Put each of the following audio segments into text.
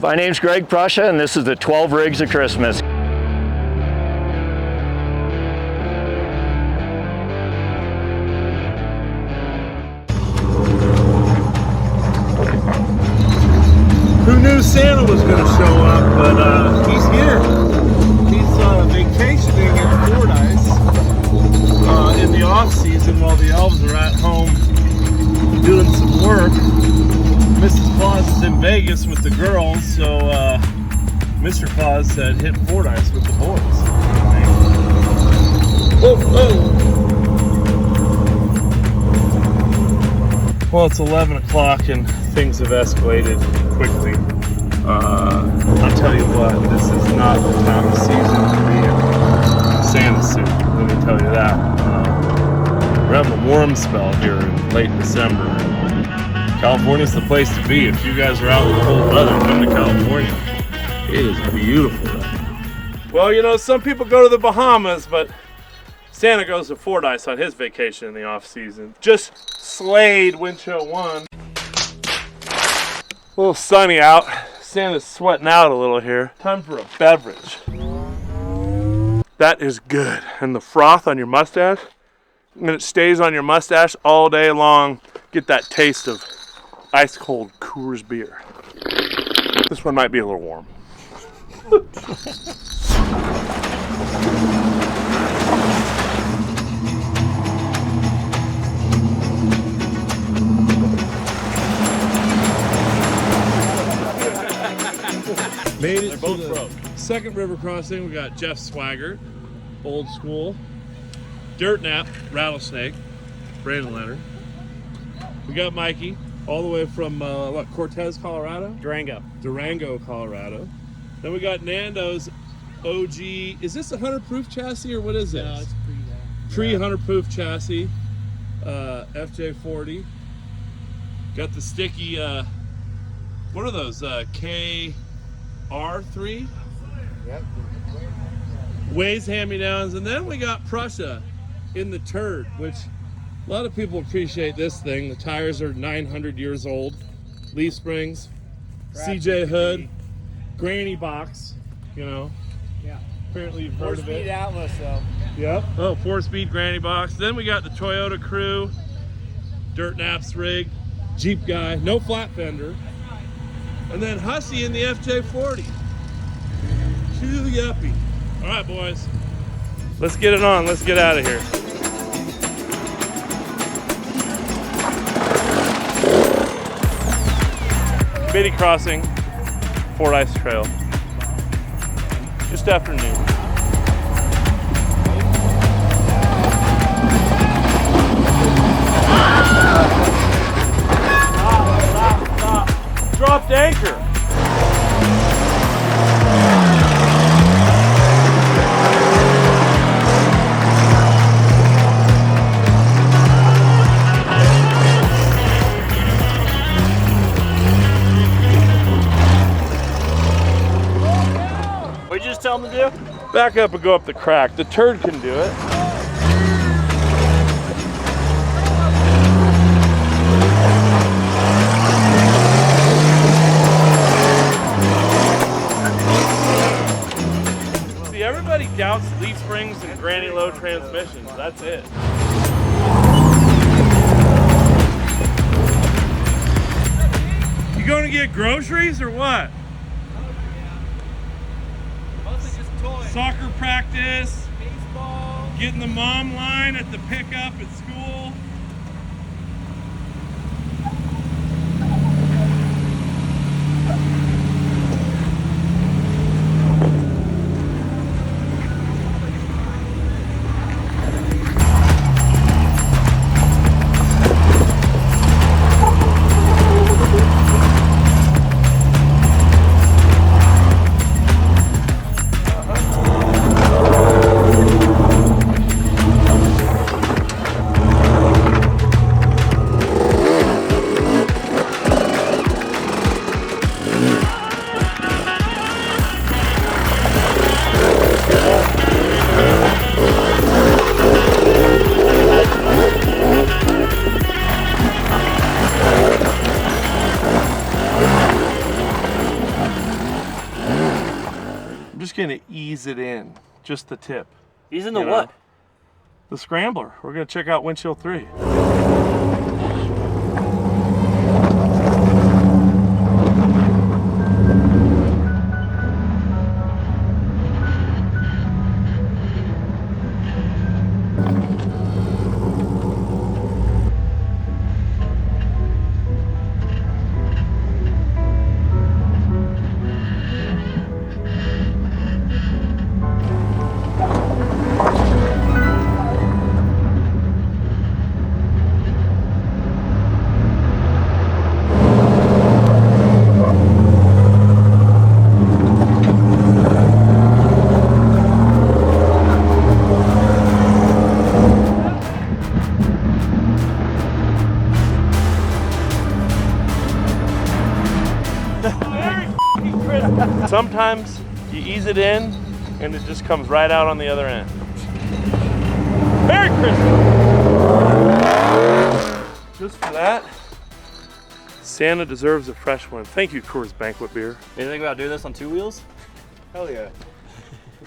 My name's Greg Prussia, and this is the 12 Rigs of Christmas. Who knew Santa was going to show up, but he's here. He's vacationing at Fordyce in the off-season while the elves are at home doing some work. Mrs. Claus is in Vegas with the girls, so Mr. Claus said hit Fordyce with the boys. Well, it's 11 o'clock and things have escalated quickly. I'll tell you what, this is not the time of season to be in Santa suit, let me tell you that. We're having a warm spell here in late December. California's the place to be. If you guys are out in cold weather, come to California. It is beautiful right now. Well, you know, some people go to the Bahamas, but Santa goes to Fordyce on his vacation in the off season. Just slayed Windchill 1. A little sunny out. Santa's sweating out a little here. Time for a beverage. That is good. And the froth on your mustache, and it stays on your mustache all day long. Get that taste of ice cold Coors beer. This one might be a little warm. Made it to the second river crossing. We got Jeff Swagger, old school. Dirt Nap, Rattlesnake, Brandon Leonard. We got Mikey, all the way from Cortez, Colorado? Durango, Colorado. Then we got Nando's OG. Is this a 100 proof chassis or what is this? No, it's Pre 100 proof chassis, FJ40. Got the sticky, what are those? KR3? Yep. Ways hand-me-downs. And then we got Prussia in the Turd, which a lot of people appreciate this thing. The tires are 900 years old. Leaf springs, CJ hood, granny box, you know. Yeah. Apparently you've heard of it. 4-speed Atlas though. Yep. Oh, 4-speed granny box. Then we got the Toyota Crew, Dirt Naps rig, Jeep guy, no flat fender. And then Hussey in the FJ40. Too yuppie. All right, boys. Let's get it on. Let's get out of here. Biddy crossing, Fordyce Trail. Just after noon. Stop. Dropped anchor. What did you just tell them to do? Back up and go up the crack. The Turd can do it. See, everybody doubts leaf springs and granny low transmissions. That's it. You going to get groceries or what? Soccer practice, baseball, getting the mom line at the pickup at school. just gonna ease it in, just the tip. Ease into what? The scrambler. We're gonna check out Winch Hill 3. Sometimes you ease it in and it just comes right out on the other end. Merry Christmas! Just for that, Santa deserves a fresh one. Thank you, Coors Banquet Beer. You think about doing this on 2 wheels? Hell yeah.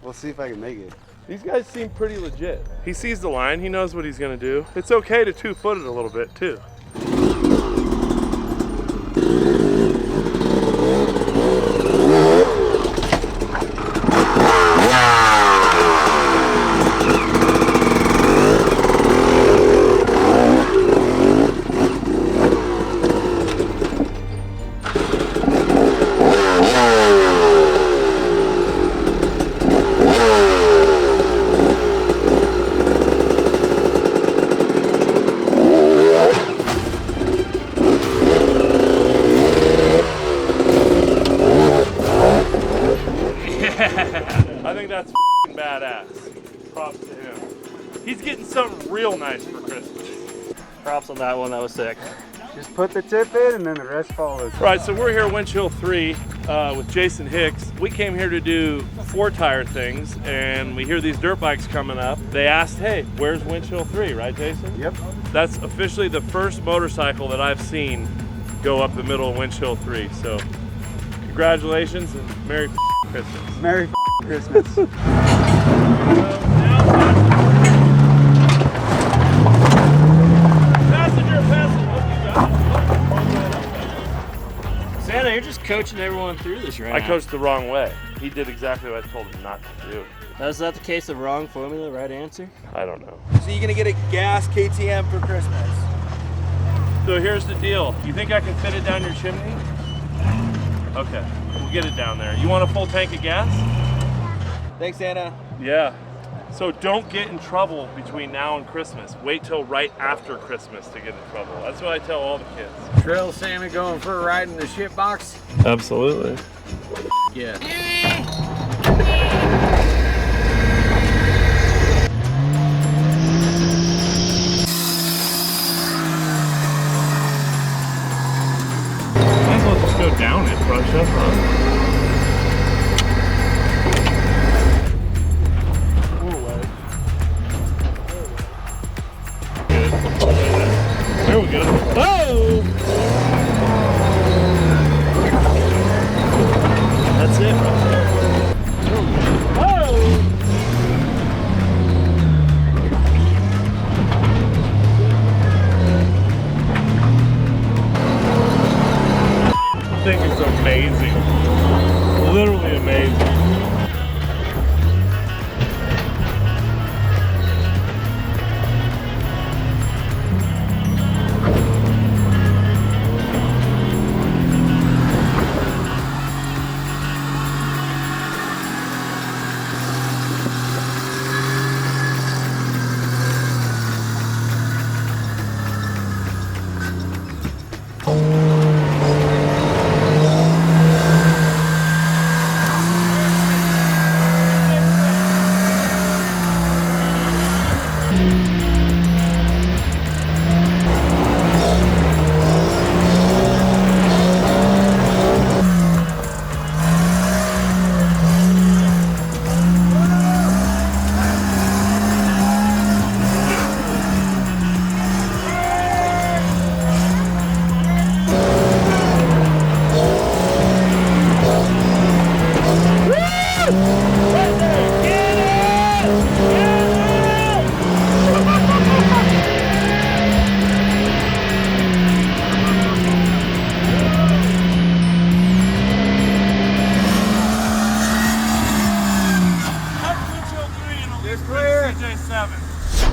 We'll see if I can make it. These guys seem pretty legit. He sees the line, he knows what he's gonna do. It's okay to 2-foot it a little bit too. I think that's badass. Props to him. He's getting something real nice for Christmas. Props on that one, that was sick. Just put the tip in and then the rest follows. All right, so we're here at Winch Hill 3 with Jason Hicks. We came here to do 4-tire things, and we hear these dirt bikes coming up. They asked, hey, where's Winch Hill 3, right, Jason? Yep. That's officially the first motorcycle that I've seen go up the middle of Winch Hill 3. So congratulations and Merry Christmas. Merry Christmas. Santa, you're just coaching everyone through this right now. I coached the wrong way. He did exactly what I told him not to do. Now, is that the case of wrong formula, right answer? I don't know. So you're gonna get a gas KTM for Christmas? So here's the deal. You think I can fit it down your chimney? Okay, we'll get it down there. You want a full tank of gas? Thanks, Anna. Yeah. So don't get in trouble between now and Christmas. Wait till right after Christmas to get in trouble. That's what I tell all the kids. Trail Santa going for a ride in the shit box? Absolutely. Yeah. Might as well just go down it, brush up on. There we go. Oh! That's it right there. Oh! This thing is amazing. Literally amazing.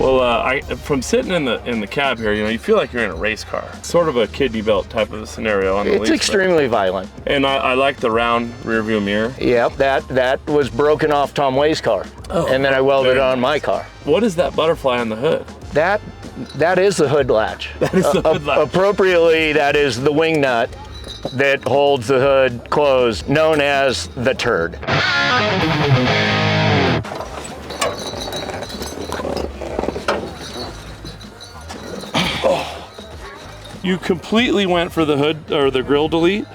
Well, from sitting in the cab here, you know, you feel like you're in a race car. Sort of a kidney belt type of a scenario on the It's extremely violent. And I like the round rear view mirror. Yep, that was broken off Tom Way's car. Oh, and then I welded it on my car. What is that butterfly on the hood? That is the hood latch. That is the hood latch. Appropriately, that is the wing nut that holds the hood closed, known as the turd. You completely went for the hood or the grill delete?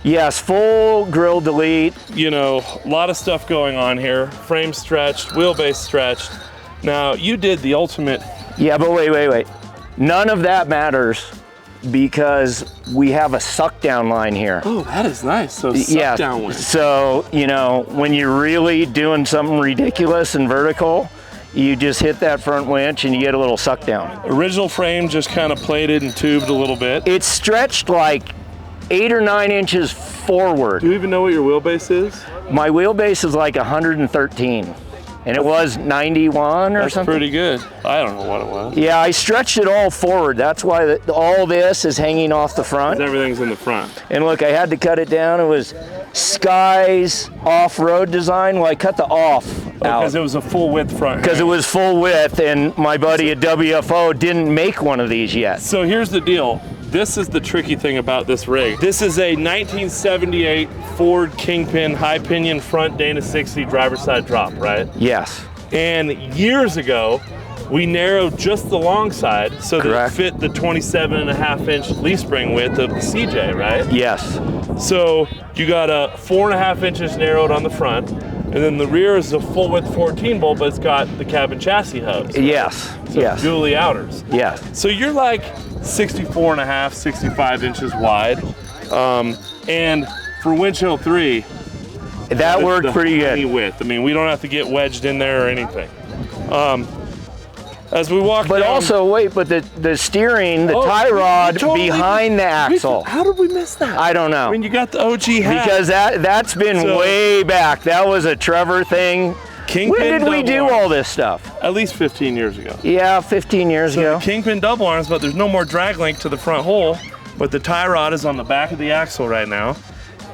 Yes, full grill delete. You know, a lot of stuff going on here. Frame stretched, wheelbase stretched. Now, you did the ultimate. Yeah, but wait. None of that matters because we have a suck down line here. Oh, that is nice. So suck down one. So, you know, when you're really doing something ridiculous and vertical, you just hit that front winch and you get a little suck down. Original frame just kind of plated and tubed a little bit. It's stretched like 8 or 9 inches forward. Do you even know what your wheelbase is? My wheelbase is like 113. And it was 91 or That's something. pretty good. I don't know what it was. Yeah, I stretched it all forward. That's why all this is hanging off the front. Everything's in the front. And look, I had to cut it down. It was Sky's off-road design. Well, I cut the off out. Because it was a full width front. Because it was full width, and my buddy at WFO didn't make one of these yet. So here's the deal. This is the tricky thing about this rig. This is a 1978 Ford Kingpin high pinion front Dana 60 driver's side drop, right? Yes. And years ago, we narrowed just the long side so that it fit the 27.5-inch Leaf-sprung width of the CJ, right? Yes. So you got a 4.5 inches narrowed on the front, and then the rear is a full width 14 bolt, but it's got the cabin chassis hubs. Yes. So yes. dually outers. Yes. So you're like 64.5, 65 inches wide. And for Winch Hill 3, that worked pretty good. Width. I mean, we don't have to get wedged in there or anything. As we walk but down, also, wait, but the steering, the tie rod behind the axle. How did we miss that? I don't know. I mean, you got the OG hat. Because that's been way back. That was a Trevor thing. Kingpin when did we do arms. all this stuff? At least 15 years ago. Yeah, 15 years ago. Kingpin double arms, but there's no more drag link to the front hole. But the tie rod is on the back of the axle right now.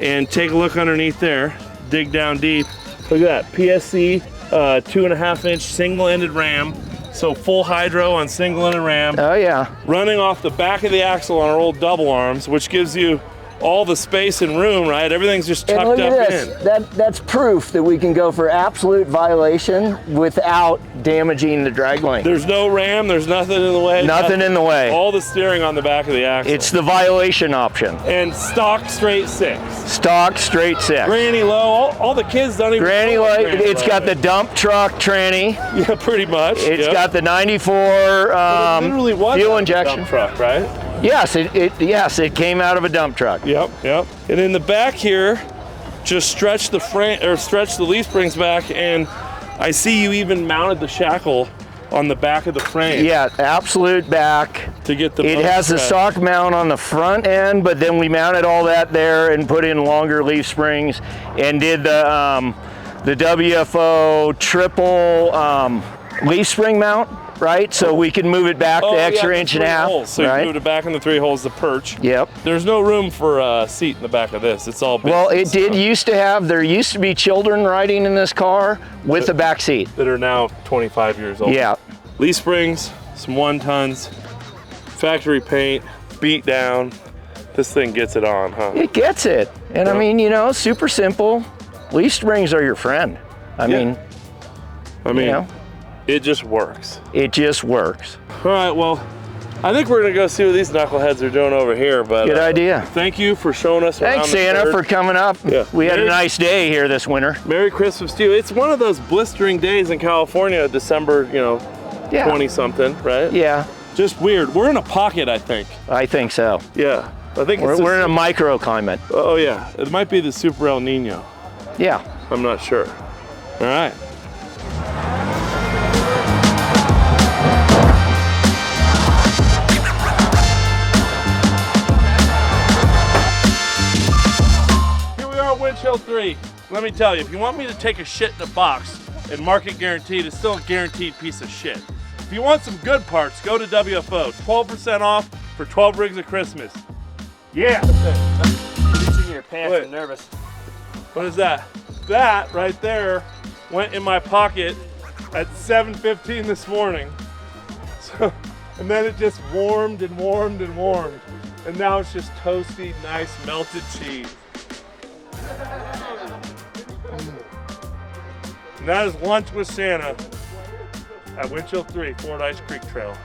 And take a look underneath there. Dig down deep. Look at that, PSC 2.5-inch single-ended ram. So full hydro on single-ended ram. Oh yeah. Running off the back of the axle on our old double arms, which gives you all the space and room, right? Everything's just tucked and look up at this. in. That's proof that we can go for absolute violation without damaging the drag link. There's no ram, there's nothing in the way. Nothing in the way. All the steering on the back of the axle. It's the violation option. And stock straight 6. Stock straight 6. Granny low, all the kids don't even Granny know low, what granny it's low got is. the dump truck tranny. Yeah, pretty much. It's yep. got the 94 literally was fuel a injection. dump truck, right? Yes, it came out of a dump truck. Yep. And in the back here, just stretch the frame or stretch the leaf springs back, and I see you even mounted the shackle on the back of the frame. Yeah, absolute back. To get the It has the stock mount on the front end, but then we mounted all that there and put in longer leaf springs and did the WFO triple leaf spring mount. Right, so we can move it back the extra inch and a half. Holes. So right? you moved it back in the 3 holes to perch. Yep. There's no room for a seat in the back of this. It's all well, it did used to have. There used to be children riding in this car with a back seat that are now 25 years old. Yeah. Leaf springs, some 1-tons, factory paint, beat down. This thing gets it on, huh? It gets it, and yep. I mean, you know, super simple. Leaf springs are your friend. I mean, you know. It just works. It just works. All right, well, I think we're gonna go see what these knuckleheads are doing over here. But good idea. Thank you for showing us around. Thanks, Santa, for coming up. Yeah. We had a nice day here this winter. Merry Christmas to you. It's one of those blistering days in California, December, 20-something, right? Yeah. Just weird. We're in a pocket, I think. I think so. Yeah. I think we're in a microclimate. Oh yeah. It might be the Super El Nino. Yeah. I'm not sure. All right. Winch Hill 3. Let me tell you, if you want me to take a shit in a box and market guaranteed, it's still a guaranteed piece of shit. If you want some good parts, go to WFO. 12% off for 12 rigs of Christmas. Yeah. Reaching your pants, Wait. I'm nervous. What is that? That right there went in my pocket at 7:15 this morning. So, and then it just warmed and warmed and warmed. And now it's just toasty, nice melted cheese. And that is lunch with Santa at Winch Hill 3, Fordyce Creek Trail.